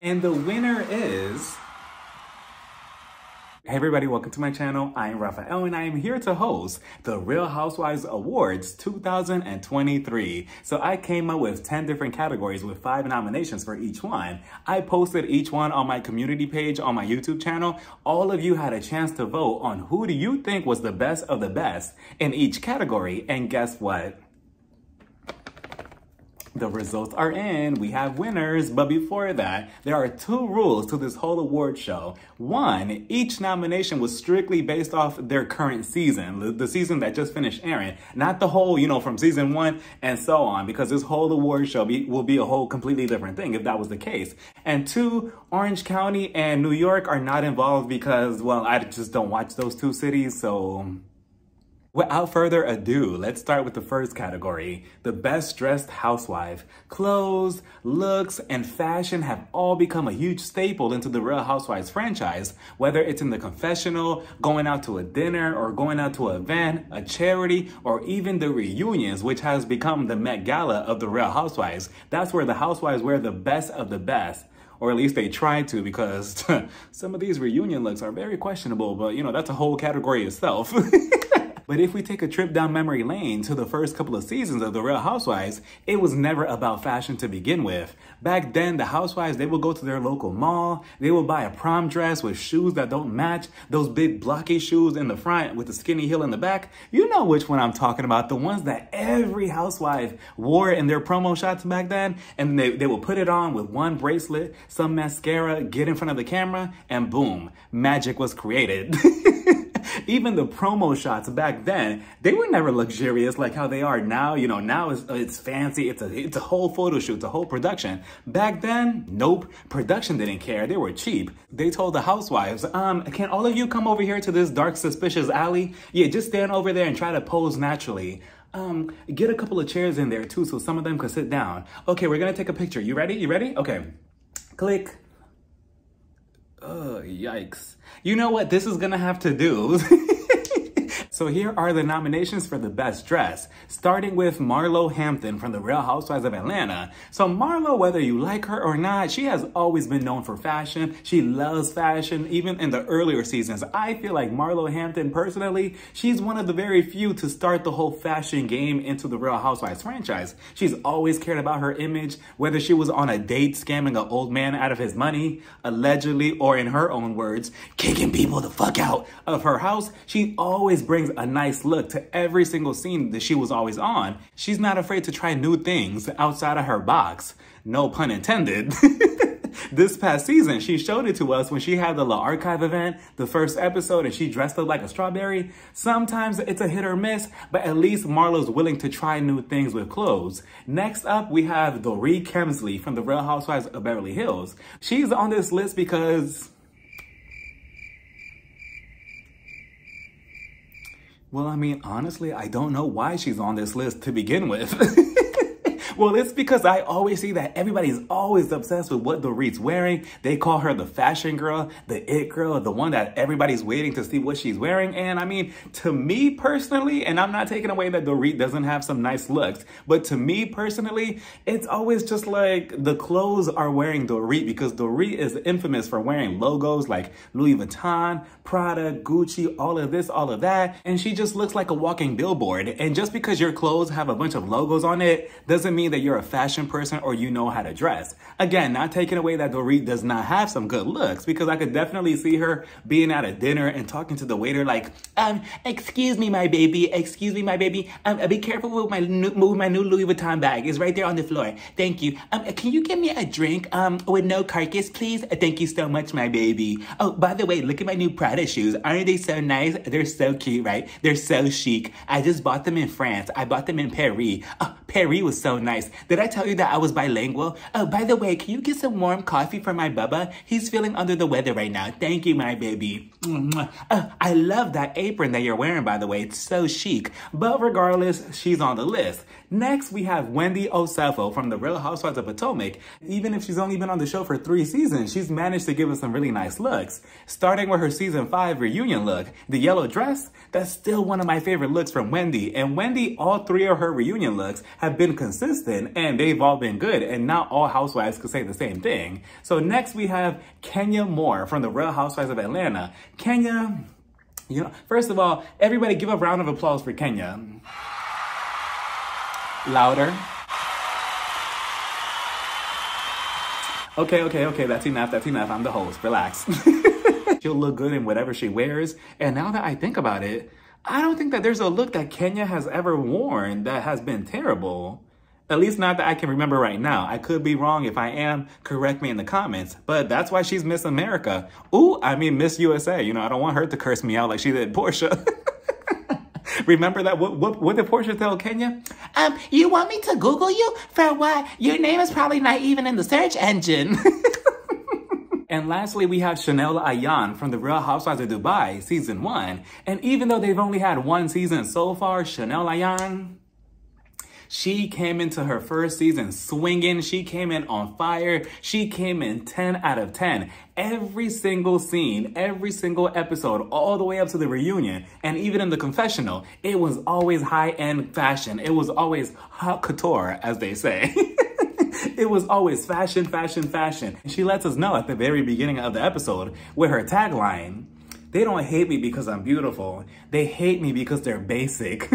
And the winner is... Hey everybody, welcome to my channel. I am Rafael and I am here to host the Real Housewives Awards 2023. So I came up with 10 different categories with 5 nominations for each one. I posted each one on my community page on my YouTube channel. All of you had a chance to vote on who do you think was the best of the best in each category. And guess what? The results are in. We have winners. But before that, there are 2 rules to this whole award show. 1, each nomination was strictly based off their current season, the season that just finished airing, not the whole, from season 1 and so on, because this whole award show will be a whole completely different thing if that was the case. And 2, Orange County and New York are not involved because, well, I just don't watch those 2 cities, so... Without further ado, let's start with the first category, the best dressed housewife. Clothes, looks, and fashion have all become a huge staple into the Real Housewives franchise, whether it's in the confessional, going out to a dinner, or going out to an event, a charity, or even the reunions, which has become the Met Gala of the Real Housewives. That's where the housewives wear the best of the best. Or at least they try to, because some of these reunion looks are very questionable, but that's a whole category itself. But if we take a trip down memory lane to the first couple of seasons of The Real Housewives, it was never about fashion to begin with. Back then, the housewives, they would go to their local mall, they would buy a prom dress with shoes that don't match, those big blocky shoes in the front with the skinny heel in the back. You know which one I'm talking about, the ones that every housewife wore in their promo shots back then, and they would put it on with one bracelet, some mascara, get in front of the camera, and boom, magic was created. Even the promo shots back then, they were never luxurious like how they are now. Now it's fancy. It's a whole photo shoot, it's a whole production. Back then, nope. Production didn't care. They were cheap. They told the housewives, can all of you come over here to this dark, suspicious alley? Yeah, just stand over there and try to pose naturally. Get a couple of chairs in there too so some of them could sit down. Okay, we're gonna take a picture. You ready? You ready? Okay. Click. Oh, yikes. You know what this is gonna have to do? So here are the nominations for the best dress, starting with Marlo Hampton from the Real Housewives of Atlanta. So Marlo, whether you like her or not, she has always been known for fashion. She loves fashion, even in the earlier seasons. I feel like Marlo Hampton, personally, she's one of the very few to start the whole fashion game into the Real Housewives franchise. She's always cared about her image, whether she was on a date scamming an old man out of his money, allegedly, or in her own words, kicking people the fuck out of her house. She always brings a nice look to every single scene that she was always on. She's not afraid to try new things outside of her box. No pun intended. This past season, she showed it to us when she had the La Archive event, the first episode, and she dressed up like a strawberry. Sometimes it's a hit or miss, but at least Marlo's willing to try new things with clothes. Next up, we have Dorit Kemsley from the Real Housewives of Beverly Hills. She's on this list because... well, I mean, honestly, I don't know why she's on this list to begin with. Well, it's because I always see that everybody's always obsessed with what Dorit's wearing. They call her the fashion girl, the it girl, the one that everybody's waiting to see what she's wearing. And I mean, to me personally, and I'm not taking away that Dorit doesn't have some nice looks, but to me personally, it's always just like the clothes are wearing Dorit, because Dorit is infamous for wearing logos like Louis Vuitton, Prada, Gucci, all of this, all of that. And she just looks like a walking billboard. And just because your clothes have a bunch of logos on it doesn't mean that you're a fashion person or you know how to dress. Again, not taking away that Dorit does not have some good looks, because I could definitely see her being at a dinner and talking to the waiter like, excuse me, my baby, be careful with my new Louis Vuitton bag. It's right there on the floor. Thank you. Can you give me a drink with no carcass, please? Thank you so much, my baby. Oh, by the way, look at my new Prada shoes. Aren't they so nice? They're so cute, right? They're so chic. I just bought them in France. I bought them in Paris. Oh, Paris was so nice. Did I tell you that I was bilingual? Oh, by the way, can you get some warm coffee for my Bubba? He's feeling under the weather right now. Thank you, my baby. I love that apron that you're wearing, by the way. It's so chic. But regardless, she's on the list. Next, we have Wendy Osefo from The Real Housewives of Potomac. Even if she's only been on the show for 3 seasons, she's managed to give us some really nice looks. Starting with her season 5 reunion look, the yellow dress, that's still one of my favorite looks from Wendy. And Wendy, all 3 of her reunion looks have been consistent and they've all been good. And not all housewives could say the same thing. So next we have Kenya Moore from The Real Housewives of Atlanta. Kenya, you know, first of all, everybody give a round of applause for Kenya. Louder. Okay, that's enough. I'm the host, relax. She'll look good in whatever she wears. And now that I think about it, I don't think that there's a look that Kenya has ever worn that has been terrible. At least not that I can remember right now. I could be wrong. If I am, correct me in the comments. But that's why she's Miss America. Ooh, I mean Miss USA. You know, I don't want her to curse me out like she did Portia. Remember that? What did Portia tell Kenya? You want me to Google you? For what? Your name is probably not even in the search engine. And lastly, we have Chanel Ayan from The Real Housewives of Dubai, season 1. And even though they've only had 1 season so far, Chanel Ayan, she came into her first season swinging. She came in on fire. She came in 10 out of 10. Every single scene, every single episode, all the way up to the reunion, and even in the confessional, it was always high-end fashion. It was always haute couture, as they say. It was always fashion, fashion, fashion. And she lets us know at the very beginning of the episode with her tagline, they don't hate me because I'm beautiful. They hate me because they're basic.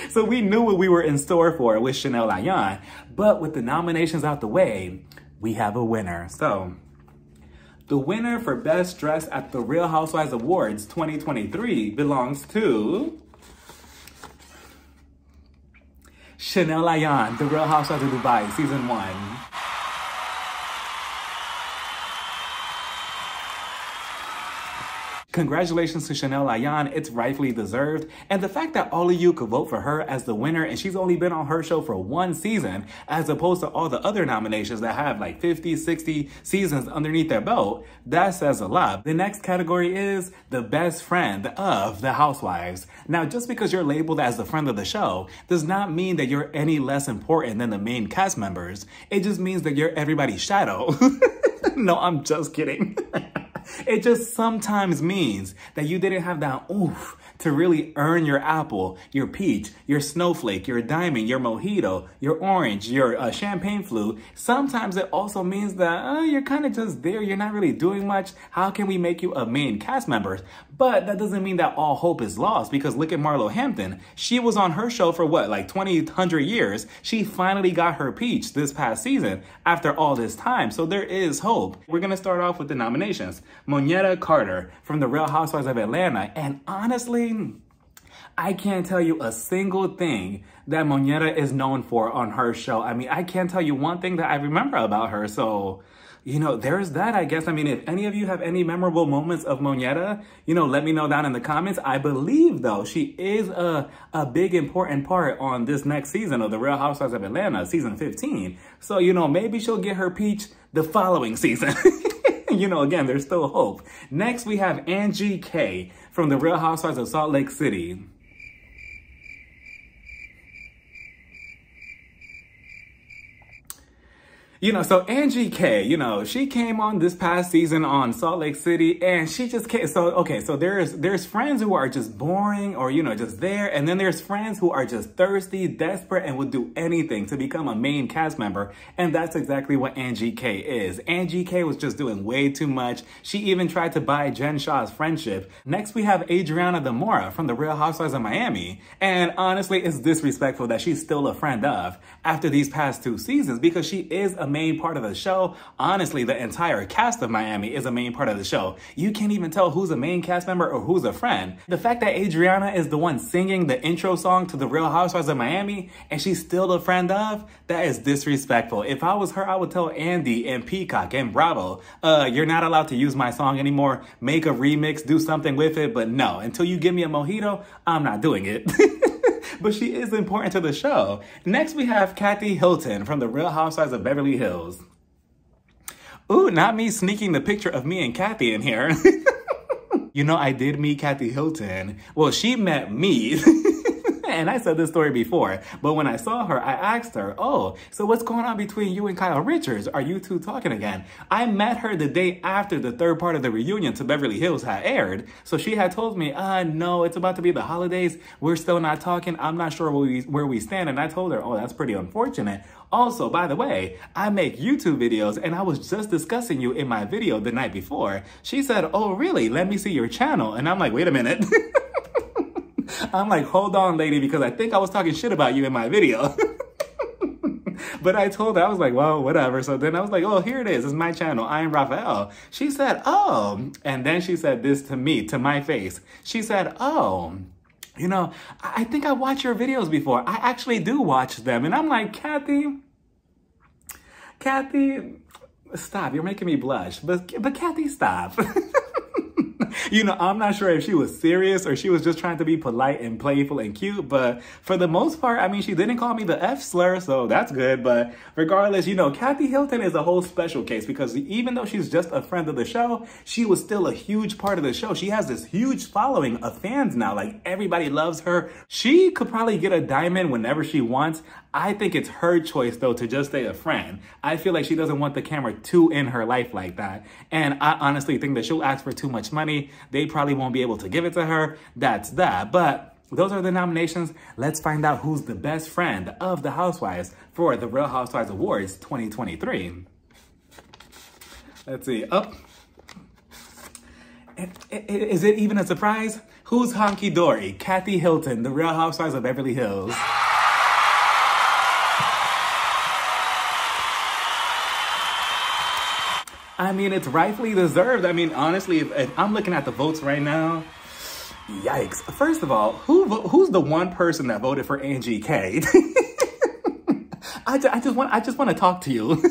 So we knew what we were in store for with Chanel Ayan. But with the nominations out the way, we have a winner. So the winner for Best Dress at the Real Housewives Awards 2023 belongs to Chanel Ayan, The Real Housewives of Dubai, season 1. Congratulations to Chanel Ayan, it's rightfully deserved. And the fact that all of you could vote for her as the winner and she's only been on her show for 1 season, as opposed to all the other nominations that have like 50, 60 seasons underneath their belt, that says a lot. The next category is the best friend of the housewives. Now, just because you're labeled as the friend of the show does not mean that you're any less important than the main cast members. It just means that you're everybody's shadow. No, I'm just kidding. It just sometimes means that you didn't have that oomph to really earn your apple, your peach, your snowflake, your diamond, your mojito, your orange, your champagne flute. Sometimes it also means that you're kind of just there. You're not really doing much. How can we make you a main cast member? But that doesn't mean that all hope is lost, because look at Marlo Hampton. She was on her show for what, like 100 years? She finally got her peach this past season after all this time. So there is hope. We're going to start off with the nominations. Moneta Carter from The Real Housewives of Atlanta. And honestly, I can't tell you a single thing that Moneta is known for on her show. I mean, I can't tell you one thing that I remember about her. So, you know, there's that, I guess. I mean, if any of you have any memorable moments of Moneta, you know, let me know down in the comments. I believe, though, she is a big, important part on this next season of The Real Housewives of Atlanta, season 15. So, you know, maybe she'll get her peach the following season. You know, again, there's still hope. Next, we have Angie K from The Real Housewives of Salt Lake City. You know, so Angie K, you know, she came on this past season on Salt Lake City, and she just came. So, okay, so there's friends who are just boring or, you know, just there. And then there's friends who are just thirsty, desperate, and would do anything to become a main cast member. And that's exactly what Angie K is. Angie K was just doing way too much. She even tried to buy Jen Shah's friendship. Next, we have Adriana Demora from The Real Housewives of Miami. And honestly, it's disrespectful that she's still a friend of after these past 2 seasons, because she is a main part of the show. Honestly, the entire cast of Miami is a main part of the show. You can't even tell who's a main cast member or who's a friend. The fact that Adriana is the one singing the intro song to The Real Housewives of Miami and she's still a friend of, that is disrespectful. If I was her, I would tell Andy and Peacock and Bravo, you're not allowed to use my song anymore. Make a remix, do something with it. But no, until you give me a mojito, I'm not doing it. But she is important to the show. Next, we have Kathy Hilton from The Real Housewives of Beverly Hills. Ooh, not me sneaking the picture of me and Kathy in here. You know, I did meet Kathy Hilton. Well, she met me. And I said this story before, but when I saw her, I asked her, oh, so what's going on between you and Kyle Richards? Are you two talking again? I met her the day after the third part of the reunion to Beverly Hills had aired. So she had told me, no, it's about to be the holidays. We're still not talking. I'm not sure where we stand. And I told her, oh, that's pretty unfortunate. Also, by the way, I make YouTube videos and I was just discussing you in my video the night before. She said, oh, really? Let me see your channel. And I'm like, wait a minute. I'm like, hold on, lady, because I think I was talking shit about you in my video. But I told her, I was like, well, whatever. So then I was like, oh, here it is. It's my channel, IAmRafael. She said, oh. And then she said this to me, to my face. She said, oh. You know, I think I watched your videos before. I actually do watch them. And I'm like, Kathy, stop. You're making me blush. But Kathy, stop. You know, I'm not sure if she was serious or she was just trying to be polite and playful and cute. But for the most part, I mean, she didn't call me the F slur, so that's good. But regardless, you know, Kathy Hilton is a whole special case because even though she's just a friend of the show, she was still a huge part of the show. She has this huge following of fans now. Like, everybody loves her. She could probably get a diamond whenever she wants. I think it's her choice, though, to just stay a friend. I feel like she doesn't want the camera too in her life like that. And I honestly think that she'll ask for too much money. They probably won't be able to give it to her. That's that. But those are the nominations. Let's find out who's the best friend of the Housewives for the Real Housewives Awards 2023. Let's see. Oh. Is it even a surprise? Who's Honky Dory? Kathy Hilton, the Real Housewives of Beverly Hills. I mean, it's rightfully deserved. I mean, honestly, if I'm looking at the votes right now, yikes. First of all, who's the one person that voted for Angie K? I just want to talk to you.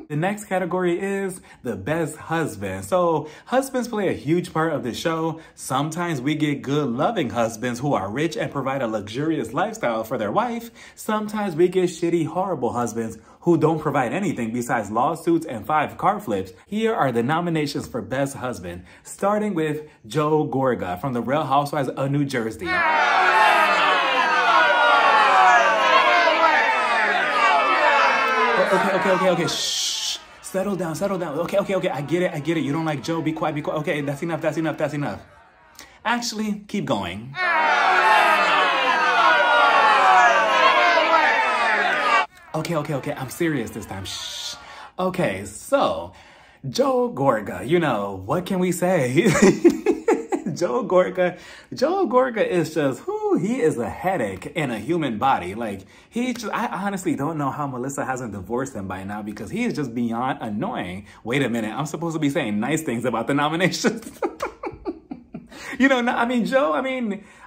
The next category is the best husband. So husbands play a huge part of the show. Sometimes we get good, loving husbands who are rich and provide a luxurious lifestyle for their wife. Sometimes we get shitty, horrible husbands who don't provide anything besides lawsuits and 5 car flips. Here are the nominations for best husband, starting with Joe Gorga from the Real Housewives of New Jersey. Okay. Shh. Settle down. Okay. I get it. You don't like Joe. Be quiet. Okay, that's enough. Actually, keep going. Okay. I'm serious this time. Shh. Okay, so Joe Gorga, you know, what can we say? Joe Gorga is just, he is a headache in a human body. Like, I honestly don't know how Melissa hasn't divorced him by now because he is just beyond annoying. Wait a minute, I'm supposed to be saying nice things about the nominations. You know, Joe,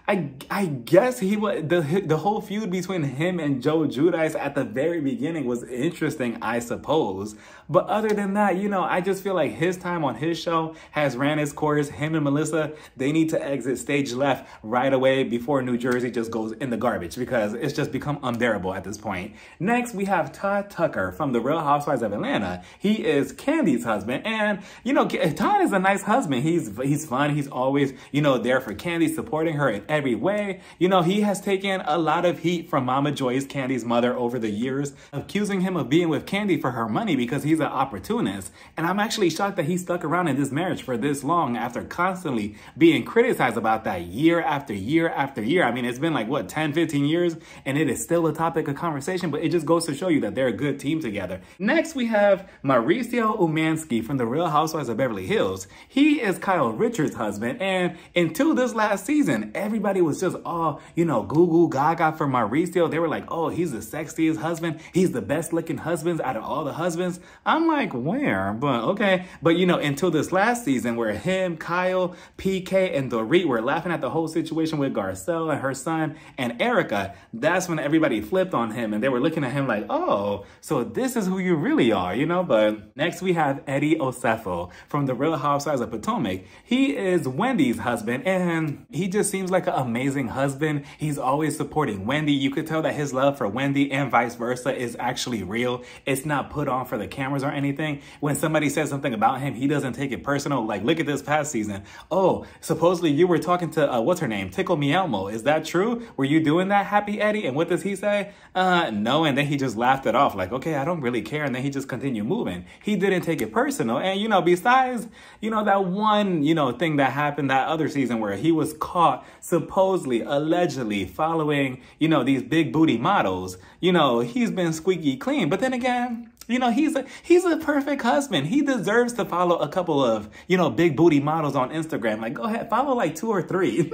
I guess he was, the whole feud between him and Joe Giudice at the very beginning was interesting, I suppose. But other than that, you know, I just feel like his time on his show has ran its course. Him and Melissa, they need to exit stage left right away before New Jersey just goes in the garbage because it's just become unbearable at this point. Next, we have Todd Tucker from the Real Housewives of Atlanta. He is Candy's husband. And, you know, Todd is a nice husband. He's fun. He's always, you know, there for Candy, supporting her in every way. You know, he has taken a lot of heat from Mama Joyce, Candy's mother, over the years, accusing him of being with Candy for her money because he's an opportunist. And I'm actually shocked that he stuck around in this marriage for this long after constantly being criticized about that year after year after year. I mean, it's been like, what, 10, 15 years? And it is still a topic of conversation, but it just goes to show you that they're a good team together. Next, we have Mauricio Umansky from the Real Housewives of Beverly Hills. He is Kyle Richards' husband. And until this last season, everybody was just all, you know, goo goo gaga for Mauricio. They were like, oh, he's the sexiest husband. He's the best looking husband out of all the husbands. I'm like, where? But okay. But you know, until this last season where him, Kyle, PK, and Dorit were laughing at the whole situation with Garcelle and her son and Erica, that's when everybody flipped on him and they were looking at him like, oh, so this is who you really are, you know? But next we have Eddie Osefo from the Real Housewives of Potomac. He is Wendy's husband and he just seems like an an amazing husband. He's always supporting Wendy. You could tell that his love for Wendy and vice versa is actually real. It's not put on for the cameras or anything. When somebody says something about him, he doesn't take it personal. Like, look at this past season. Oh, supposedly you were talking to, what's her name? Tickle Me Elmo. Is that true? Were you doing that, Happy Eddie? And what does he say? No. And then he just laughed it off like, okay, I don't really care. And then he just continued moving. He didn't take it personal. And, you know, besides, you know, that one, you know, thing that happened that other season where he was caught supposedly, allegedly following, you know, these big booty models, you know, he's been squeaky clean. But then again, you know, he's a perfect husband. He deserves to follow a couple of, you know, big booty models on Instagram. Like, go ahead, follow like 2 or 3.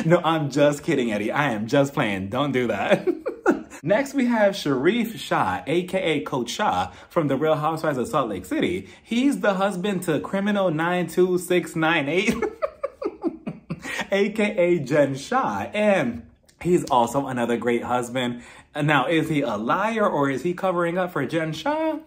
No, I'm just kidding, Eddie. I am just playing. Don't do that. Next, we have Sharif Shah, aka Coach Shah, from The Real Housewives of Salt Lake City. He's the husband to Criminal 92698, aka Jen Shah, and he's also another great husband. Now, is he a liar or is he covering up for Jen Shah?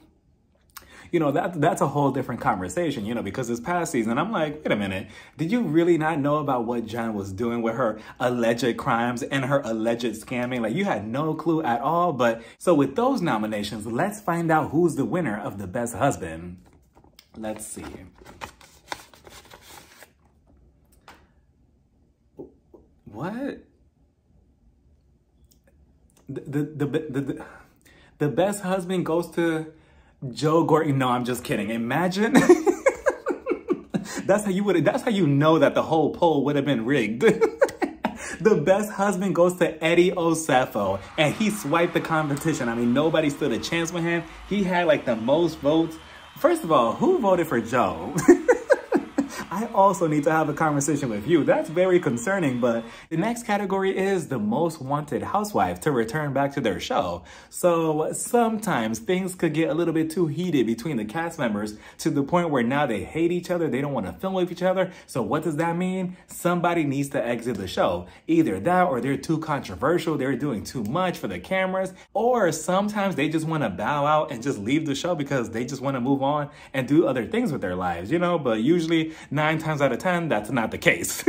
You know, that's a whole different conversation, you know, because this past season, I'm like, wait a minute, did you really not know about what Jen was doing with her alleged crimes and her alleged scamming? Like, you had no clue at all. But so with those nominations, let's find out who's the winner of the best husband. Let's see. What? The best husband goes to Joe Gordon. No, I'm just kidding. Imagine. That's how you know that the whole poll would have been rigged. The best husband goes to Eddie Osefo, and he swiped the competition. I mean, nobody stood a chance with him. He had like the most votes. First of all, who voted for Joe? I also need to have a conversation with you. That's very concerning. But the next category is the most wanted housewife to return back to their show. So sometimes things could get a little bit too heated between the cast members to the point where now they hate each other. They don't want to film with each other. So what does that mean? Somebody needs to exit the show. Either that or they're too controversial. They're doing too much for the cameras. Or sometimes they just want to bow out and just leave the show because they just want to move on and do other things with their lives, you know? But usually 9 times out of 10, that's not the case.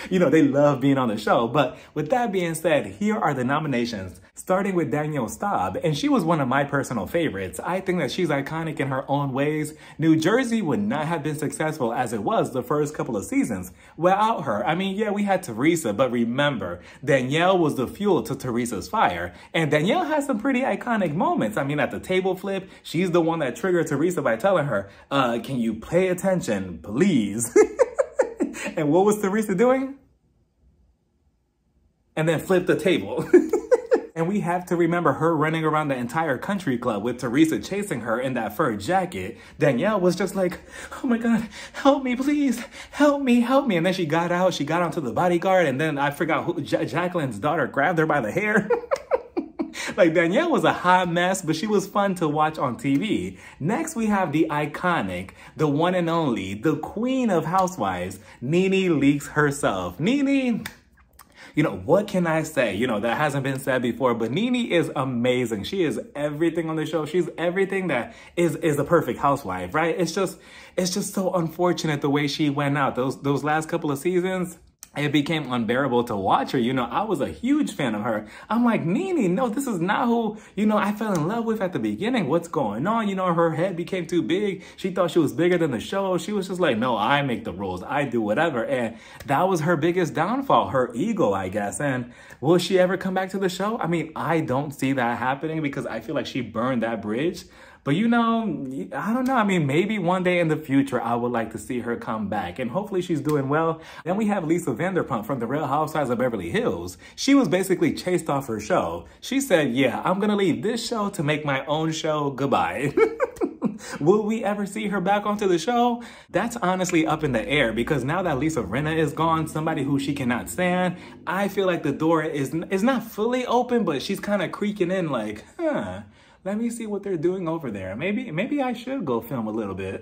You know, they love being on the show. But with that being said, here are the nominations, starting with Danielle Staub. And she was one of my personal favorites. I think that she's iconic in her own ways. New Jersey would not have been successful as it was the first couple of seasons without her. I mean, yeah, we had Teresa, but remember, Danielle was the fuel to Teresa's fire. And Danielle has some pretty iconic moments. I mean, at the table flip, she's the one that triggered Teresa by telling her, can you pay attention, please? And what was Teresa doing? And then flip the table. And we have to remember her running around the entire country club with Teresa chasing her in that fur jacket. Danielle was just like, oh my God, help me, please. Help me, help me. And then she got out, she got onto the bodyguard. And then I forgot who, Jacqueline's daughter grabbed her by the hair. Like, Danielle was a hot mess, but she was fun to watch on TV. Next, we have the iconic, the one and only, the queen of housewives, Nene Leakes herself. Nene, you know, what can I say? You know, that hasn't been said before, but Nene is amazing. She is everything on the show. She's everything that is a perfect housewife, right? It's just so unfortunate the way she went out. Those last couple of seasons, it became unbearable to watch her. You know, I was a huge fan of her. I'm like, Nene, no, this is not who, you know, I fell in love with at the beginning. What's going on? You know, her head became too big. She thought she was bigger than the show. She was just like, no, I make the rules. I do whatever. And that was her biggest downfall, her ego, I guess. And will she ever come back to the show? I mean, I don't see that happening because I feel like she burned that bridge. But, you know, I don't know. I mean, maybe one day in the future, I would like to see her come back. And hopefully she's doing well. Then we have Lisa Vanderpump from The Real Housewives of Beverly Hills. She was basically chased off her show. She said, yeah, I'm going to leave this show to make my own show. Goodbye. Will we ever see her back onto the show? That's honestly up in the air because now that Lisa Rinna is gone, somebody who she cannot stand, I feel like the door is not fully open, but she's kind of creaking in like, let me see what they're doing over there. Maybe I should go film a little bit.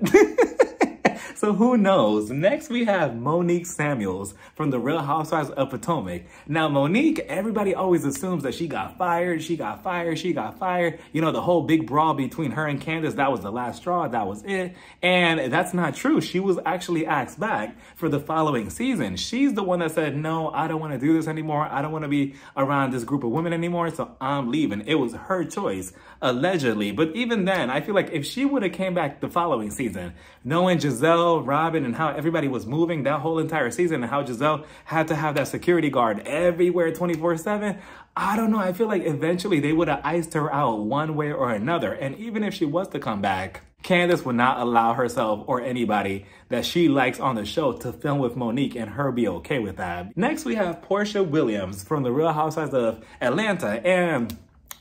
So who knows? Next, we have Monique Samuels from the Real Housewives of Potomac. Now, Monique, everybody always assumes that she got fired. You know, the whole big brawl between her and Candace, that was the last straw. That was it. And that's not true. She was actually asked back for the following season. She's the one that said, no, I don't want to do this anymore. I don't want to be around this group of women anymore. So I'm leaving. It was her choice, allegedly. But even then, I feel like if she would have came back the following season, knowing Giselle, Robin, and how everybody was moving that whole entire season, and how Giselle had to have that security guard everywhere 24/7, I don't know. I feel like eventually they would have iced her out one way or another. And even if she was to come back, Candace would not allow herself or anybody that she likes on the show to film with Monique and her be okay with that. Next, we have Portia Williams from the Real Housewives of Atlanta. And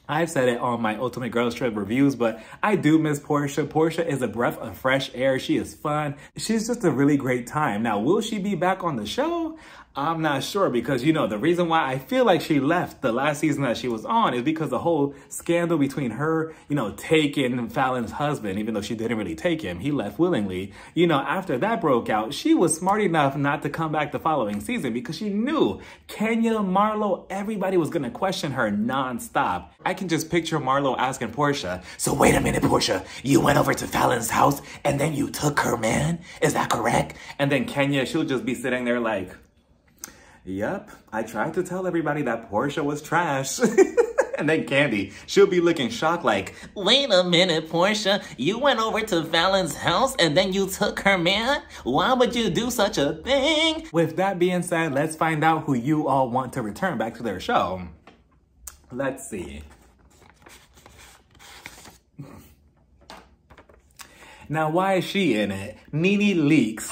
I've said it on my Ultimate Girls Trip reviews, but I do miss Portia. Portia is a breath of fresh air. She is fun. She's just a really great time. Now, will she be back on the show? I'm not sure, because, you know, the reason why I feel like she left the last season that she was on is because the whole scandal between her, you know, taking Fallon's husband, even though she didn't really take him, he left willingly. You know, after that broke out, she was smart enough not to come back the following season because she knew Kenya, Marlo, everybody was going to question her nonstop. I can just picture Marlo asking Portia, so wait a minute, Portia, you went over to Fallon's house and then you took her man? Is that correct? And then Kenya, she'll just be sitting there like, yep, I tried to tell everybody that Portia was trash. And then Candy, she'll be looking shocked like, wait a minute, Portia, you went over to Fallon's house and then you took her man? Why would you do such a thing? With that being said, let's find out who you all want to return back to their show. Let's see. Now, why is she in it? Nene Leakes.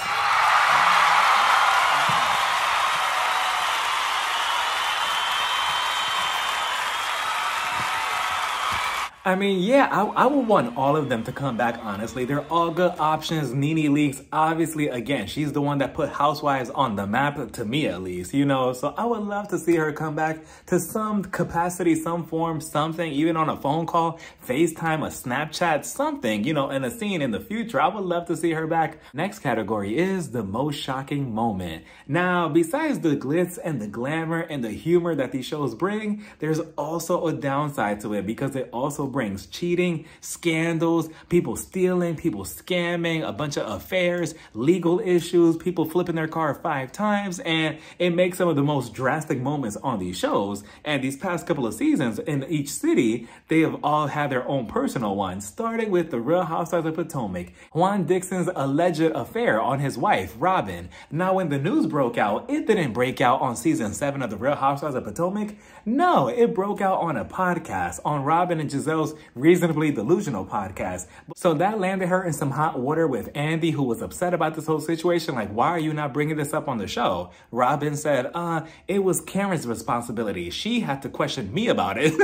I mean, yeah, I would want all of them to come back, honestly. They're all good options. Nene Leakes, obviously, again, she's the one that put Housewives on the map, to me at least, you know? So I would love to see her come back to some capacity, some form, something, even on a phone call, FaceTime, a Snapchat, something, you know, in a scene in the future. I would love to see her back. Next category is the most shocking moment. Now, besides the glitz and the glamour and the humor that these shows bring, there's also a downside to it because it also brings cheating, scandals, people stealing, people scamming, a bunch of affairs, legal issues, people flipping their car 5 times, and it makes some of the most drastic moments on these shows. And these past couple of seasons in each city, they have all had their own personal ones, starting with the Real Housewives of Potomac, Juan Dixon's alleged affair on his wife, Robin. Now, when the news broke out, it didn't break out on season 7 of the Real Housewives of Potomac. No, it broke out on a podcast, on Robin and Giselle's Reasonably Delusional podcast. So that landed her in some hot water with Andy, who was upset about this whole situation. Like, why are you not bringing this up on the show? Robin said, it was Karen's responsibility. She had to question me about it.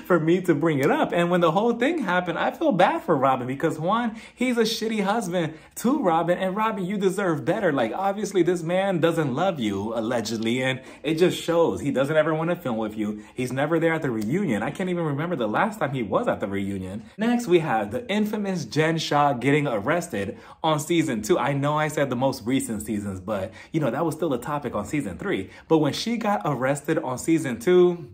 For me to bring it up. And when the whole thing happened, I feel bad for Robin because Juan, he's a shitty husband to Robin, and Robin, you deserve better. Like, obviously this man doesn't love you, allegedly, and it just shows. He doesn't ever want to film with you. He's never there at the reunion. I can't even remember the last time he was at the reunion. Next, we have the infamous Jen Shah getting arrested on season 2. I know I said the most recent seasons, but you know, that was still a topic on season 3. But when she got arrested on season 2,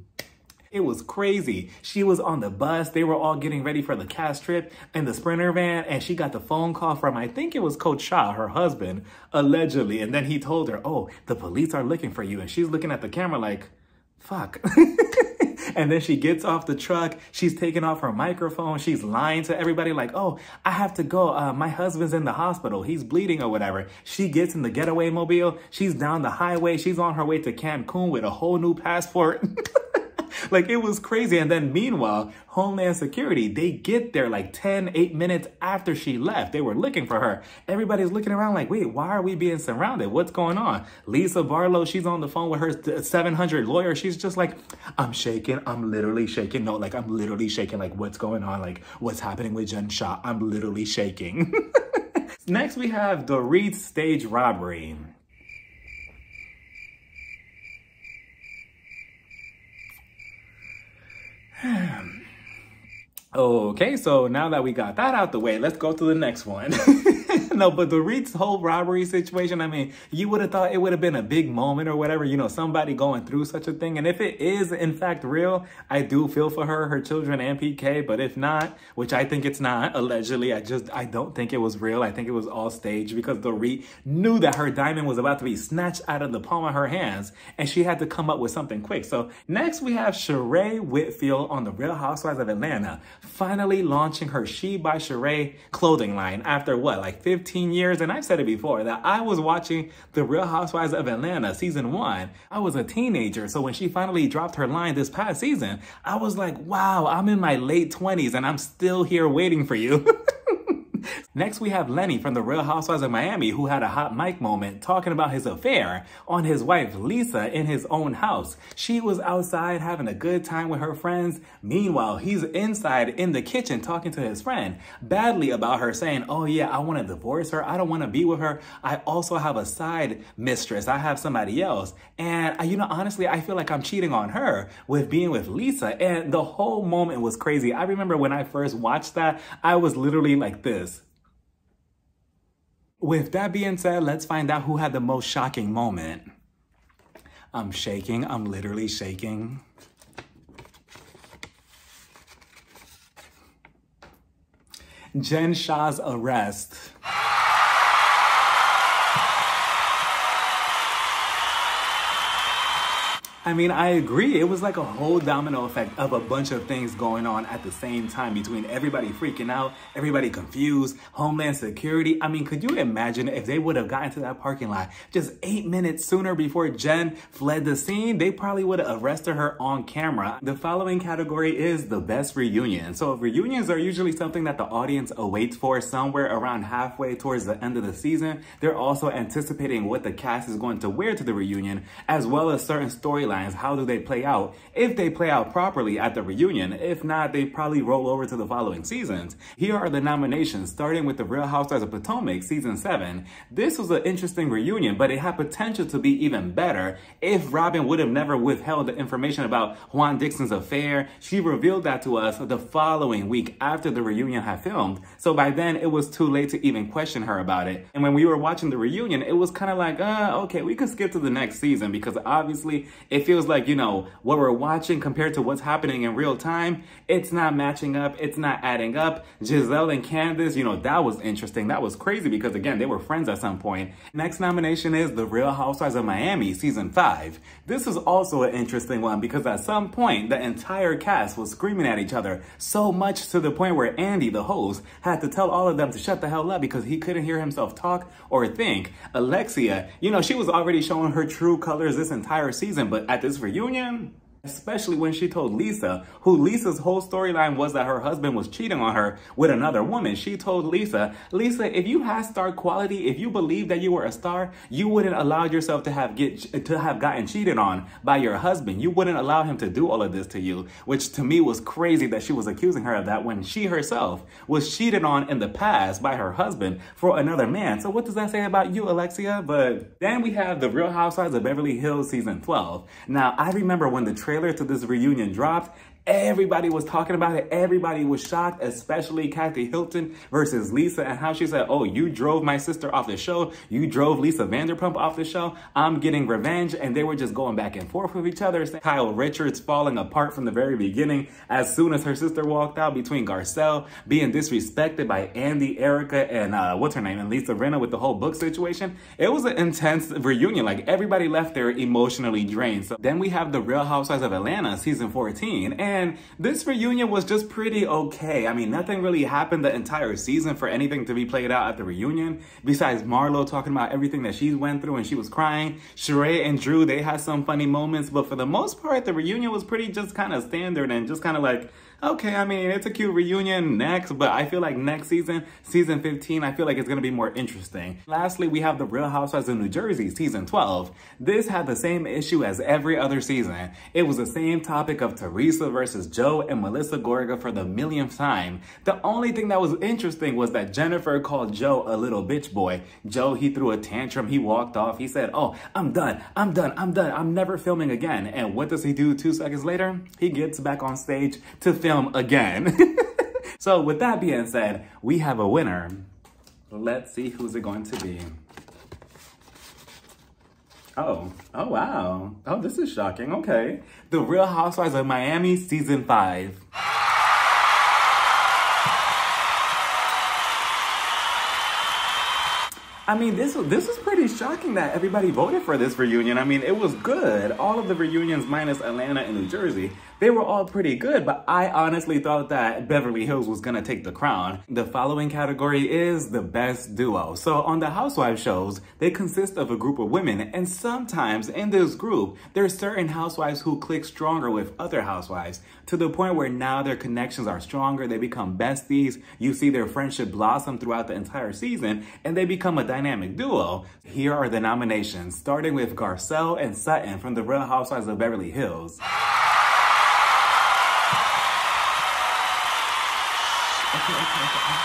it was crazy. She was on the bus. They were all getting ready for the cast trip in the Sprinter van, and she got the phone call from, I think it was Coach Shah, her husband, allegedly. And then he told her, oh, the police are looking for you. And she's looking at the camera like, fuck. And then she gets off the truck. She's taking off her microphone. She's lying to everybody like, oh, I have to go. My husband's in the hospital. He's bleeding or whatever. She gets in the getaway mobile. She's down the highway. She's on her way to Cancun with a whole new passport. Like, it was crazy. And then meanwhile, Homeland Security, they get there like 8 minutes after she left. They were looking for her. Everybody's looking around like, wait, why are we being surrounded? What's going on? Lisa Barlow, she's on the phone with her 700 lawyer. She's just like, I'm shaking. I'm literally shaking. No, like, I'm literally shaking. Like, what's going on? Like, what's happening with Jen Shah? I'm literally shaking. Next, we have the Reed stage robbery. Okay, so now that we got that out the way, let's go to the next one. No, but the Reed's whole robbery situation, I mean, you would have thought it would have been a big moment or whatever, you know, somebody going through such a thing. And if it is in fact real, I do feel for her, her children, and PK. But if not, which I think it's not, allegedly, I don't think it was real. I think it was all staged because the Reed knew that her diamond was about to be snatched out of the palm of her hands and she had to come up with something quick. So next we have Sheree Whitfield on the Real Housewives of Atlanta, finally launching her She by Sheree clothing line after what, like 15 years? And I've said it before that I was watching the Real Housewives of Atlanta season 1. I was a teenager. So when she finally dropped her line this past season, I was like, wow, I'm in my late 20s and I'm still here waiting for you. Next, we have Lenny from the Real Housewives of Miami, who had a hot mic moment talking about his affair on his wife, Lisa, in his own house. She was outside having a good time with her friends. Meanwhile, he's inside in the kitchen talking to his friend badly about her, saying, oh yeah, I want to divorce her. I don't want to be with her. I also have a side mistress. I have somebody else. And, you know, honestly, I feel like I'm cheating on her with being with Lisa. And the whole moment was crazy. I remember when I first watched that, I was literally like this. With that being said, let's find out who had the most shocking moment. I'm shaking. I'm literally shaking. Jen Shah's arrest. I mean, I agree. It was like a whole domino effect of a bunch of things going on at the same time, between everybody freaking out, everybody confused, Homeland Security. I mean, could you imagine if they would have gotten to that parking lot just 8 minutes sooner before Jen fled the scene? They probably would have arrested her on camera. The following category is the best reunion. So reunions are usually something that the audience awaits for somewhere around halfway towards the end of the season. They're also anticipating what the cast is going to wear to the reunion, as well as certain storylines. How do they play out? If they play out properly at the reunion, if not, they probably roll over to the following seasons. Here are the nominations, starting with the Real Housewives of Potomac season 7. This was an interesting reunion, but it had potential to be even better if Robin would have never withheld the information about Juan Dixon's affair. She revealed that to us the following week after the reunion had filmed. So by then it was too late to even question her about it. And when we were watching the reunion, it was kind of like, okay, we could skip to the next season, because obviously it feels like, you know, what we're watching compared to what's happening in real time, it's not matching up. It's not adding up. Giselle and Candace, you know, that was interesting. That was crazy because, again, they were friends at some point. Next nomination is The Real Housewives of Miami season 5. This is also an interesting one because at some point, the entire cast was screaming at each other, so much to the point where Andy, the host, had to tell all of them to shut the hell up because he couldn't hear himself talk or think. Alexia, you know, she was already showing her true colors this entire season, but at this reunion, especially when she told Lisa, who Lisa's whole storyline was that her husband was cheating on her with another woman. She told Lisa, if you had star quality, if you believed that you were a star, you wouldn't allow yourself to have gotten cheated on by your husband. You wouldn't allow him to do all of this to you, which to me was crazy that she was accusing her of that when she herself was cheated on in the past by her husband for another man. So what does that say about you, Alexia? But then we have The Real Housewives of Beverly Hills season 12. Now, I remember when the trailer to this reunion dropped, everybody was talking about it. Everybody was shocked, especially Kathy Hilton versus Lisa, and how she said, oh, you drove my sister off the show. You drove Lisa Vanderpump off the show. I'm getting revenge. And they were just going back and forth with each other. Kyle Richards falling apart from the very beginning as soon as her sister walked out, between Garcelle being disrespected by Andy, Erica, and what's her name, and Lisa Rinna with the whole book situation. It was an intense reunion. Like, everybody left there emotionally drained. So then we have The Real Housewives of Atlanta season 14. And this reunion was just pretty okay. I mean, nothing really happened the entire season for anything to be played out at the reunion, besides Marlo talking about everything that she went through and she was crying. Sheree and Drew, they had some funny moments, but for the most part, the reunion was pretty just kind of standard and just kind of like, okay, I mean, it's a cute reunion next, but I feel like next season, season 15, I feel like it's going to be more interesting. Lastly, we have The Real Housewives of New Jersey, season 12. This had the same issue as every other season. It was the same topic of Teresa versus Joe and Melissa Gorga for the millionth time. The only thing that was interesting was that Jennifer called Joe a little bitch boy. Joe, he threw a tantrum. He walked off. He said, oh, I'm done. I'm never filming again. And what does he do 2 seconds later? He gets back on stage to film again. So with that being said, we have a winner. Let's see who's it going to be. Oh wow. Oh, this is shocking. Okay. The Real Housewives of Miami season 5. I mean, this was pretty shocking that everybody voted for this reunion. I mean, it was good. All of the reunions minus Atlanta and New Jersey, they were all pretty good, but I honestly thought that Beverly Hills was gonna take the crown. The following category is the best duo. So on the Housewives shows, they consist of a group of women, and sometimes in this group, there's certain housewives who click stronger with other housewives to the point where now their connections are stronger, they become besties, you see their friendship blossom throughout the entire season, and they become a dynamic duo. Here are the nominations, starting with Garcelle and Sutton from the Real Housewives of Beverly Hills.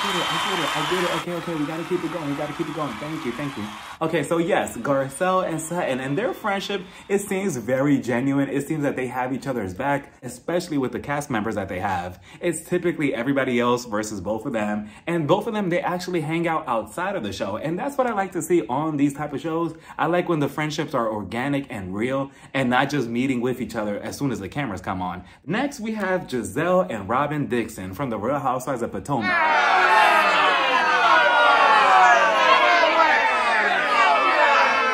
I get it. Okay, we gotta keep it going. Thank you. Okay, so yes, Garcelle and Sutton and their friendship, it seems very genuine. It seems that they have each other's back, especially with the cast members that they have. It's typically everybody else versus both of them, and both of them, they actually hang out outside of the show, and that's what I like to see on these type of shows. I like when the friendships are organic and real, and not just meeting with each other as soon as the cameras come on. Next, we have Giselle and Robin Dixon from the Real Housewives of Potomac.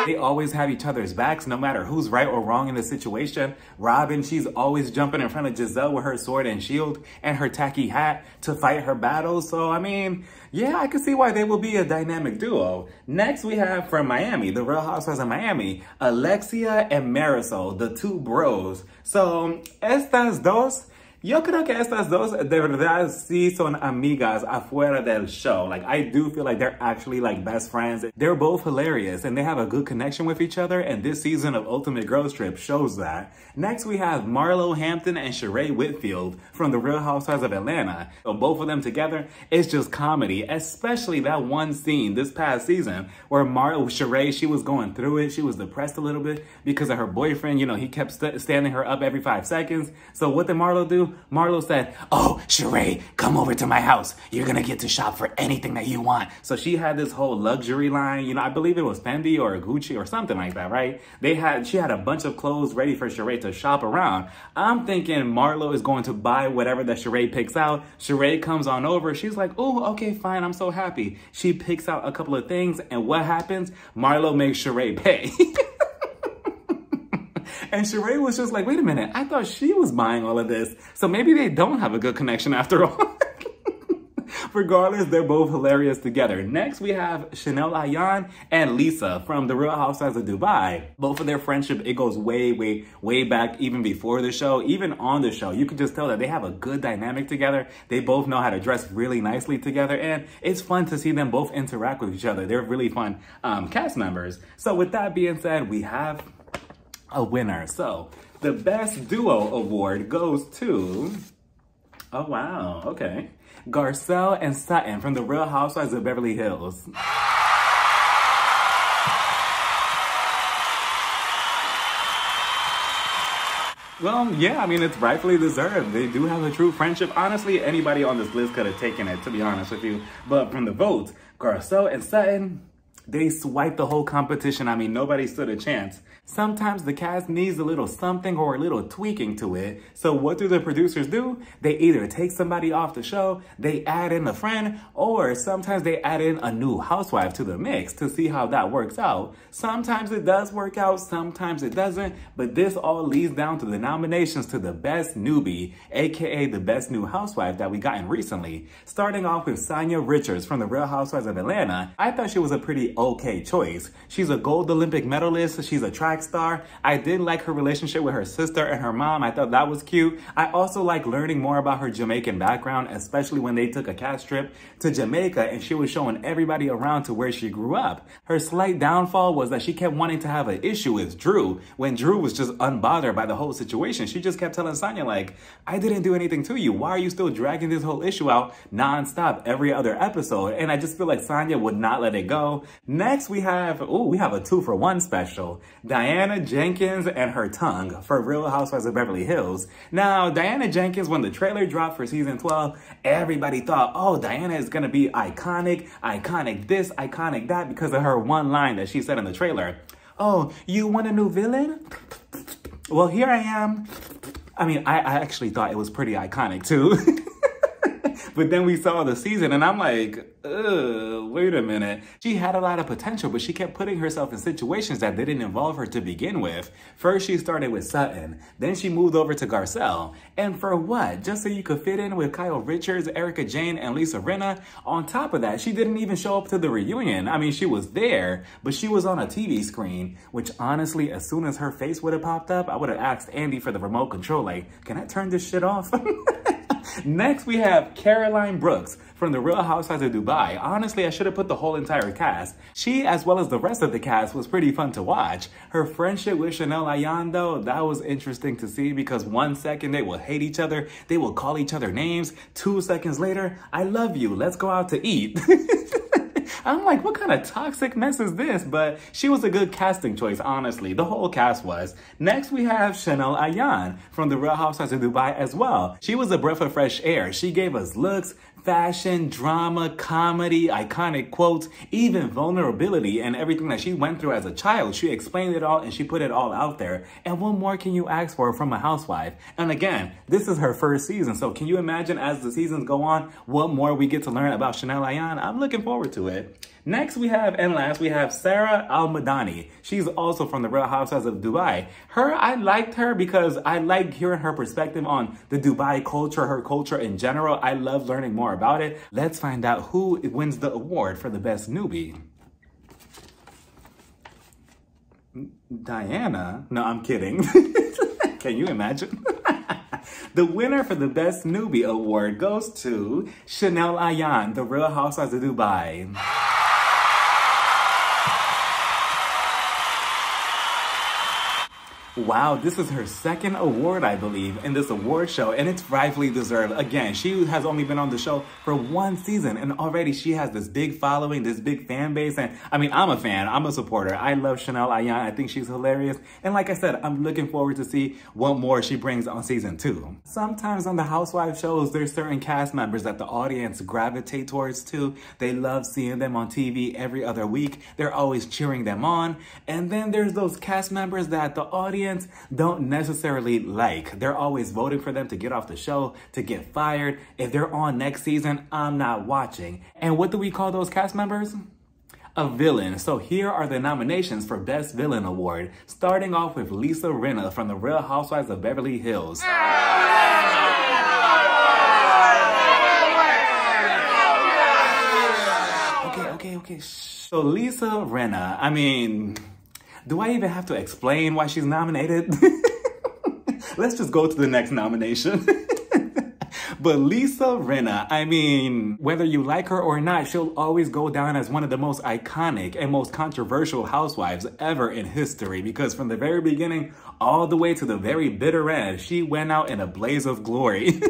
They always have each other's backs, no matter who's right or wrong in the situation. Robin, she's always jumping in front of Giselle with her sword and shield and her tacky hat to fight her battles. So, I mean, yeah, I can see why they will be a dynamic duo. Next, we have from Miami, the Real Housewives of Miami, Alexia and Marisol, the two bros. So, estas dos, yo creo que estas dos de verdad sí son amigas afuera del show. Like, I do feel like they're actually like best friends. They're both hilarious and they have a good connection with each other, and this season of Ultimate Girls Trip shows that. Next, we have Marlo Hampton and Sheree Whitfield from the Real Housewives of Atlanta. So both of them together, it's just comedy, especially that one scene this past season where Sheree, she was going through it. She was depressed a little bit because of her boyfriend. You know, he kept standing her up every 5 seconds. So what did Marlo do? Marlo said, "Oh, Sheree, come over to my house. You're gonna get to shop for anything that you want." So she had this whole luxury line. You know, I believe it was Fendi or Gucci or something like that, right? She had a bunch of clothes ready for Sheree to shop around. I'm thinking Marlo is going to buy whatever that Sheree picks out. Sheree comes on over. She's like, "Oh, okay, fine. I'm so happy." She picks out a couple of things, and what happens? Marlo makes Sheree pay. And Sheree was just like, wait a minute, I thought she was buying all of this. So maybe they don't have a good connection after all. Regardless, they're both hilarious together. Next, we have Chanel Ayan and Lisa from the Real Housewives of Dubai. Both of their friendship, it goes way back, even before the show, even on the show. You can just tell that they have a good dynamic together. They both know how to dress really nicely together, and it's fun to see them both interact with each other. They're really fun cast members. So with that being said, we have a winner. So the best duo award goes to, oh wow, okay, Garcelle and Sutton from the Real Housewives of Beverly Hills. Well, yeah, I mean, it's rightfully deserved. They do have a true friendship. Honestly, anybody on this list could have taken it, to be honest with you. But from the votes, Garcelle and Sutton, they swiped the whole competition. I mean, nobody stood a chance. Sometimes the cast needs a little something or a little tweaking to it. So what do the producers do? They either take somebody off the show, they add in a friend, or sometimes they add in a new housewife to the mix to see how that works out. Sometimes it does work out, sometimes it doesn't, but this all leads down to the nominations to the best newbie, aka the best new housewife that we gotten recently. Starting off with Sanya Richards from the Real Housewives of Atlanta. I thought she was a pretty okay choice. She's a gold Olympic medalist, she's a track star. I did like her relationship with her sister and her mom. I thought that was cute. I also like learning more about her Jamaican background, especially when they took a cast trip to Jamaica and she was showing everybody around to where she grew up. Her slight downfall was that she kept wanting to have an issue with Drew when Drew was just unbothered by the whole situation. She just kept telling Sanya, like, I didn't do anything to you. Why are you still dragging this whole issue out nonstop every other episode? And I just feel like Sanya would not let it go. Next, we have a 2-for-1 special. Diana Jenkins and her tongue for Real Housewives of Beverly Hills. Now, Diana Jenkins, when the trailer dropped for season 12, everybody thought, oh, Diana is gonna be iconic this, iconic that, because of her one line that she said in the trailer. Oh, you want a new villain? Well, here I am. I mean, I actually thought it was pretty iconic too. But then we saw the season and I'm like, wait a minute. She had a lot of potential, but she kept putting herself in situations that didn't involve her to begin with. First, she started with Sutton. Then she moved over to Garcelle. And for what? Just so you could fit in with Kyle Richards, Erica Jane, and Lisa Rinna? On top of that, she didn't even show up to the reunion. I mean, she was there, but she was on a TV screen, which honestly, as soon as her face would have popped up, I would have asked Andy for the remote control, like, can I turn this shit off? Next, we have Caroline Brooks from the Real Housewives of Dubai. Honestly, I should have put the whole entire cast. She, as well as the rest of the cast, was pretty fun to watch. Her friendship with Chanel Ayan, though, that was interesting to see because 1 second they will hate each other, they will call each other names. 2 seconds later, I love you, let's go out to eat. I'm like, what kind of toxic mess is this? But she was a good casting choice, honestly. The whole cast was. Next, we have Chanel Ayan from the Real Housewives of Dubai as well. She was a breath of fresh air. She gave us looks, fashion, drama, comedy, iconic quotes, even vulnerability and everything that she went through as a child. She explained it all and she put it all out there. And what more can you ask for from a housewife? And again, this is her first season. So can you imagine as the seasons go on, what more we get to learn about Chanel Ayan? I'm looking forward to it. Next we have, and last, we have Sarah Al-Madani. She's also from the Real Housewives of Dubai. I liked her because I like hearing her perspective on the Dubai culture, her culture in general. I love learning more about it. Let's find out who wins the award for the best newbie. Diana? No, I'm kidding. Can you imagine? The winner for the Best Newbie Award goes to Chanel Ayan, the Real Housewives of Dubai. Wow, this is her second award, I believe, in this award show, and it's rightfully deserved. Again, she has only been on the show for 1 season, and already she has this big following, this big fan base, and I mean, I'm a fan, I'm a supporter. I love Chanel Ayan, I think she's hilarious, and like I said, I'm looking forward to see what more she brings on season 2. Sometimes on the Housewives shows, there's certain cast members that the audience gravitate towards too. They love seeing them on TV every other week. They're always cheering them on, and then there's those cast members that the audience don't necessarily like. They're always voting for them to get off the show, to get fired. If they're on next season, I'm not watching. And what do we call those cast members? A villain. So here are the nominations for Best Villain Award, starting off with Lisa Rinna from the Real Housewives of Beverly Hills. Okay. So Lisa Rinna, I mean, do I even have to explain why she's nominated? Let's just go to the next nomination. But Lisa Rinna, I mean, whether you like her or not, she'll always go down as one of the most iconic and most controversial housewives ever in history, because from the very beginning all the way to the very bitter end, she went out in a blaze of glory.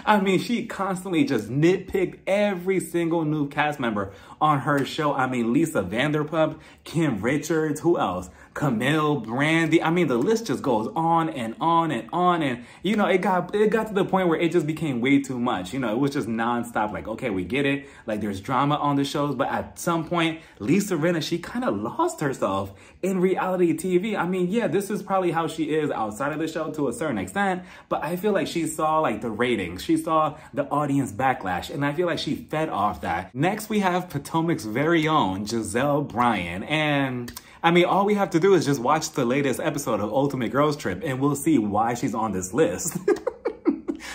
I mean, she constantly just nitpicked every single new cast member on her show. I mean, Lisa Vanderpump, Kim Richards, who else? Camille, Brandy. I mean, the list just goes on and on and on. And, you know, it got to the point where it just became way too much. You know, it was just nonstop. Like, okay, we get it. Like, there's drama on the shows. But at some point, Lisa Rinna, she kind of lost herself in reality TV. I mean, yeah, this is probably how she is outside of the show to a certain extent. But I feel like she saw, like, the ratings. She saw the audience backlash. And I feel like she fed off that. Next, we have Potomac's very own Giselle Bryan. And I mean, all we have to do is just watch the latest episode of Ultimate Girls Trip and we'll see why she's on this list.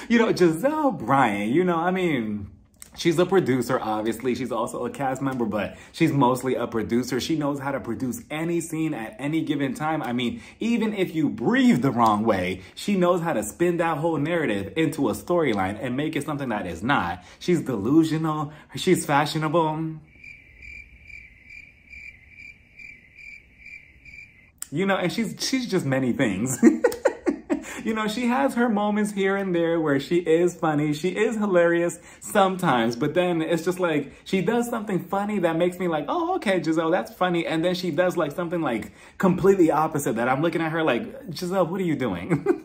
You know, Giselle Bryan, you know, I mean, she's a producer, obviously. She's also a cast member, but she's mostly a producer. She knows how to produce any scene at any given time. I mean, even if you breathe the wrong way, she knows how to spin that whole narrative into a storyline and make it something that is not. She's delusional. She's fashionable. You know, and she's just many things. You You know, she has her moments here and there where she is funny. She is hilarious sometimes, but then it's just like she does something funny that makes me like, oh, okay, Giselle, that's funny. And then she does like something like completely opposite that I'm looking at her like, Giselle, what are you doing?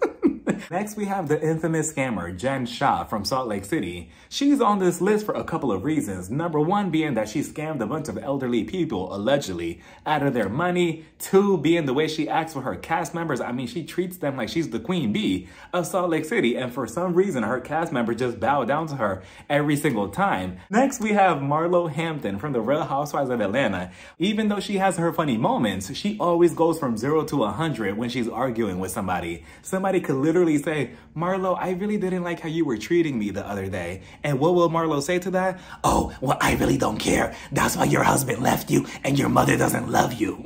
Next, we have the infamous scammer, Jen Shah from Salt Lake City. She's on this list for a couple of reasons. Number one being that she scammed a bunch of elderly people, allegedly, out of their money. Two, being the way she acts with her cast members. I mean, she treats them like she's the queen bee of Salt Lake City. And for some reason, her cast members just bow down to her every single time. Next, we have Marlo Hampton from the Real Housewives of Atlanta. Even though she has her funny moments, she always goes from 0 to 100 when she's arguing with somebody. Somebody could literally say, Marlo, I really didn't like how you were treating me the other day. And what will Marlo say to that? Oh, well, I really don't care. That's why your husband left you and your mother doesn't love you.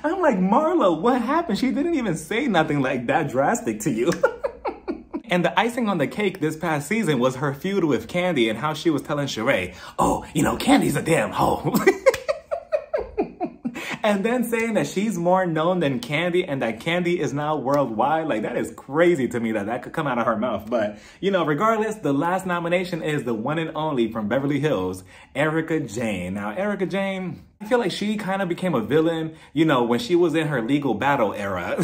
I'm like, Marlo, what happened? She didn't even say nothing like that drastic to you. And the icing on the cake this past season was her feud with Candy and how she was telling Sheree, oh, you know, Candy's a damn hoe. And then saying that she's more known than Candy and that Candy is now worldwide. Like, that is crazy to me that that could come out of her mouth. But, you know, regardless, the last nomination is the one and only from Beverly Hills, Erika Jayne. Now, Erika Jayne, I feel like she kind of became a villain, you know, when she was in her legal battle era.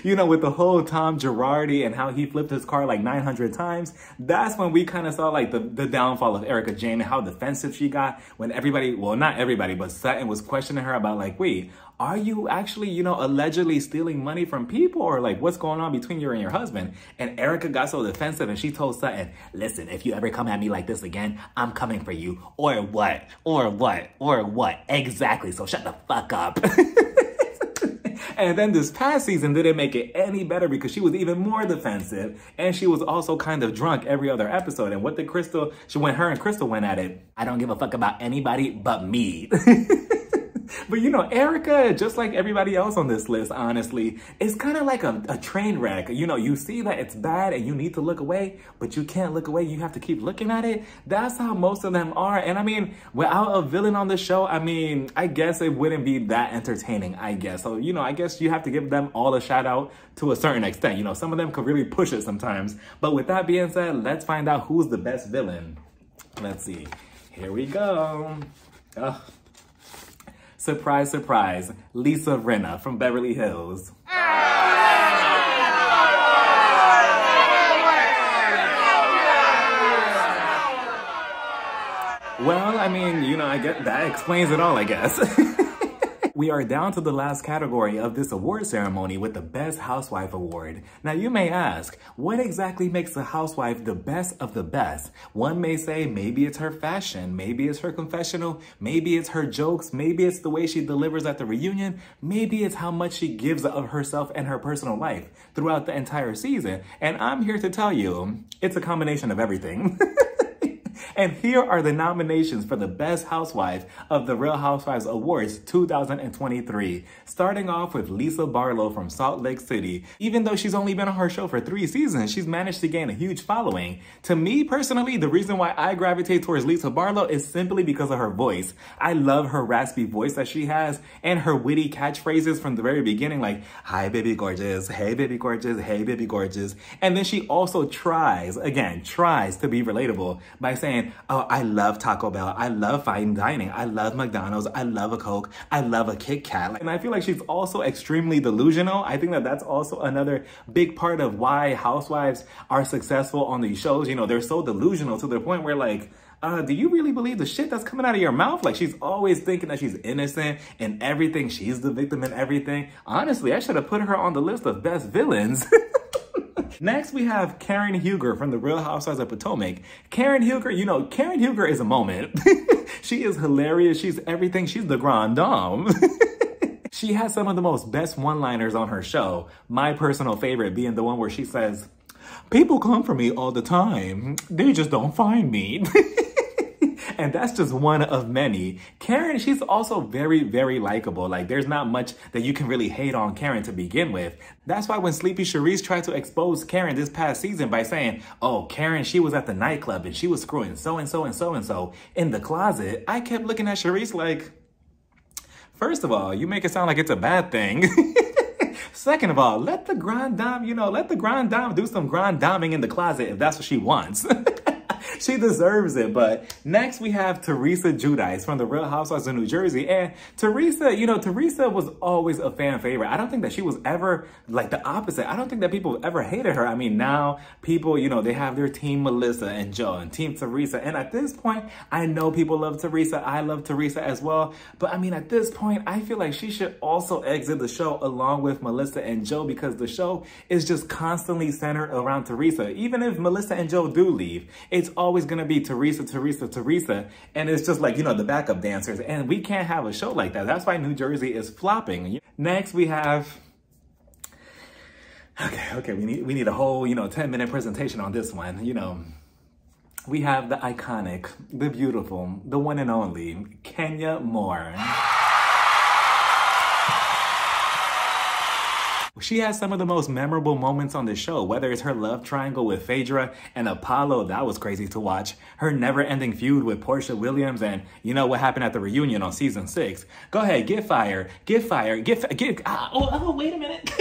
You know, with the whole Tom Girardi and how he flipped his car like 900 times. That's when we kind of saw like the downfall of Erika Jayne and how defensive she got when everybody, well, not everybody, but Sutton was questioning her about like, wait, are you actually, you know, allegedly stealing money from people, or like what's going on between you and your husband? And Erika got so defensive and she told Sutton, listen, if you ever come at me like this again, I'm coming for you. Or what? Or what? Or what? Exactly. So shut the fuck up. And then this past season didn't make it any better because she was even more defensive. And she was also kind of drunk every other episode. And what did Crystal, when her and Crystal went at it, I don't give a fuck about anybody but me. But you know, Erika, just like everybody else on this list, honestly, is kind of like a train wreck. You know, you see that it's bad and you need to look away, but you can't look away. You have to keep looking at it. That's how most of them are. And I mean, without a villain on the show, I mean, I guess it wouldn't be that entertaining, I guess. So, you know, I guess you have to give them all a shout out to a certain extent. You know, some of them could really push it sometimes. But with that being said, let's find out who's the best villain. Let's see. Here we go. Ugh. Surprise, surprise, Lisa Rinna from Beverly Hills. Well, I mean, you know, I get that explains it all, I guess. We are down to the last category of this award ceremony with the Best Housewife Award. Now you may ask, what exactly makes a housewife the best of the best? One may say maybe it's her fashion, maybe it's her confessional, maybe it's her jokes, maybe it's the way she delivers at the reunion, maybe it's how much she gives of herself and her personal life throughout the entire season. And I'm here to tell you, it's a combination of everything. And here are the nominations for the Best Housewife of the Real Housewives Awards 2023. Starting off with Lisa Barlow from Salt Lake City. Even though she's only been on her show for 3 seasons, she's managed to gain a huge following. To me, personally, the reason why I gravitate towards Lisa Barlow is simply because of her voice. I love her raspy voice that she has and her witty catchphrases from the very beginning, like, hi, baby gorgeous, hey, baby gorgeous, hey, baby gorgeous. And then she also tries to be relatable by saying, oh, I love Taco Bell. I love fine dining. I love McDonald's. I love a Coke. I love a Kit Kat. And I feel like she's also extremely delusional. I think that that's also another big part of why housewives are successful on these shows. You know, they're so delusional to the point where like, do you really believe the shit that's coming out of your mouth? Like, she's always thinking that she's innocent in everything. She's the victim in everything. Honestly, I should have put her on the list of best villains. Next, we have Karen Huger from the Real Housewives of Potomac. Karen Huger, you know, Karen Huger is a moment. She is hilarious. She's everything. She's the grande dame. She has some of the most best one-liners on her show. My personal favorite being the one where she says, people come for me all the time. They just don't find me. And that's just one of many. Karen, she's also very, very likable. Like, there's not much that you can really hate on Karen to begin with. That's why when Sleepy Charisse tried to expose Karen this past season by saying, oh, Karen, she was at the nightclub and she was screwing so-and-so and so-and-so in the closet, I kept looking at Charisse like, first of all, you make it sound like it's a bad thing. Second of all, let the grand dame, let the grand dame do some grand daming in the closet if that's what she wants. She deserves it. But next we have Teresa Giudice from the Real Housewives of New Jersey. And Teresa, Teresa was always a fan favorite. I don't think that she was ever like the opposite. I don't think that people ever hated her. I mean, now people, they have their team Melissa and Joe and team Teresa. And at this point, I know people love Teresa. I love Teresa as well. But I mean, at this point, I feel like she should also exit the show along with Melissa and Joe, because the show is just constantly centered around Teresa. Even if Melissa and Joe do leave, it's always going to be Teresa, Teresa, Teresa. And it's just like, the backup dancers. And we can't have a show like that. That's why New Jersey is flopping. Next, we have... Okay, we need a whole, 10-minute presentation on this one. We have the iconic, the beautiful, the one and only Kenya Moore. She has some of the most memorable moments on the show, whether it's her love triangle with Phaedra and Apollo. That was crazy to watch. Her never-ending feud with Portia Williams, and you know what happened at the reunion on season 6. Go ahead, get fired, get fired, wait a minute.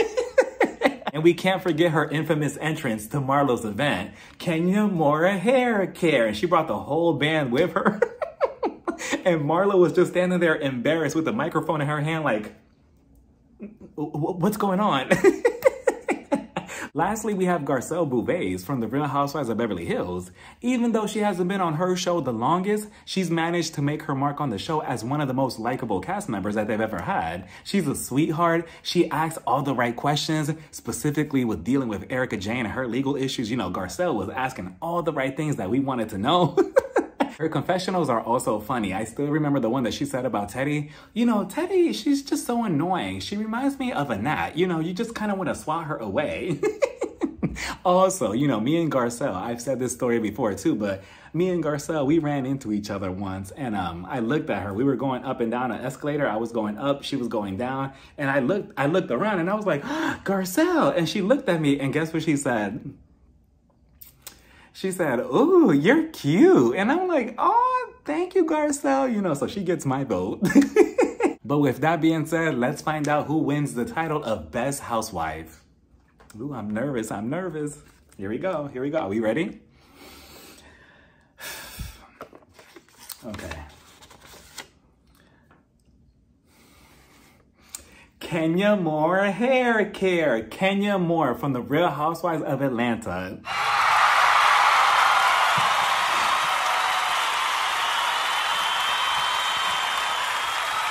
And we can't forget her infamous entrance to Marlo's event, Kenya Moore Hair Care. And she brought the whole band with her. And Marlo was just standing there embarrassed with the microphone in her hand like, what's going on? Lastly, we have Garcelle Beauvais from the Real Housewives of Beverly Hills. Even though she hasn't been on her show the longest, she's managed to make her mark on the show as one of the most likable cast members that they've ever had. She's a sweetheart. She asks all the right questions, specifically with dealing with Erica Jane and her legal issues. Garcelle was asking all the right things that we wanted to know. Her confessionals are also funny. I still remember the one that she said about Teddy. Teddy, she's just so annoying. She reminds me of a gnat. You just kind of want to swat her away. Also, me and Garcelle, I've said this story before too, but me and Garcelle, we ran into each other once, and I looked at her. We were going up and down an escalator. I was going up, she was going down, and I looked around and I was like, Garcelle, and she looked at me, and guess what she said? She said, ooh, you're cute. And I'm like, oh, thank you, Garcelle. So she gets my vote. But with that being said, let's find out who wins the title of Best Housewife. Ooh, I'm nervous. Here we go. Are we ready? Okay. Kenya Moore Hair Care. Kenya Moore from the Real Housewives of Atlanta.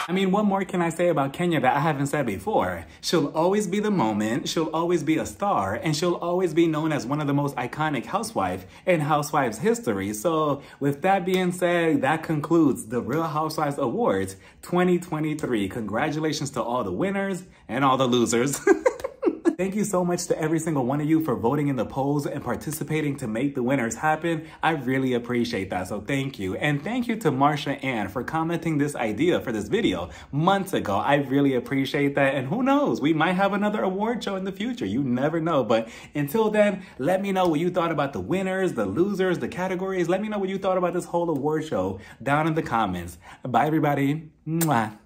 I mean, what more can I say about Kenya that I haven't said before? She'll always be the moment, she'll always be a star, and she'll always be known as one of the most iconic housewives in Housewives history. So with that being said, that concludes the Real Housewives Awards 2023. Congratulations to all the winners and all the losers. Thank you so much to every single one of you for voting in the polls and participating to make the winners happen. I really appreciate that, so thank you. And thank you to Marsha Ann for commenting this idea for this video months ago. I really appreciate that, and who knows, we might have another award show in the future. You never know, but until then, let me know what you thought about the winners, the losers, the categories. Let me know what you thought about this whole award show down in the comments. Bye, everybody. Mwah.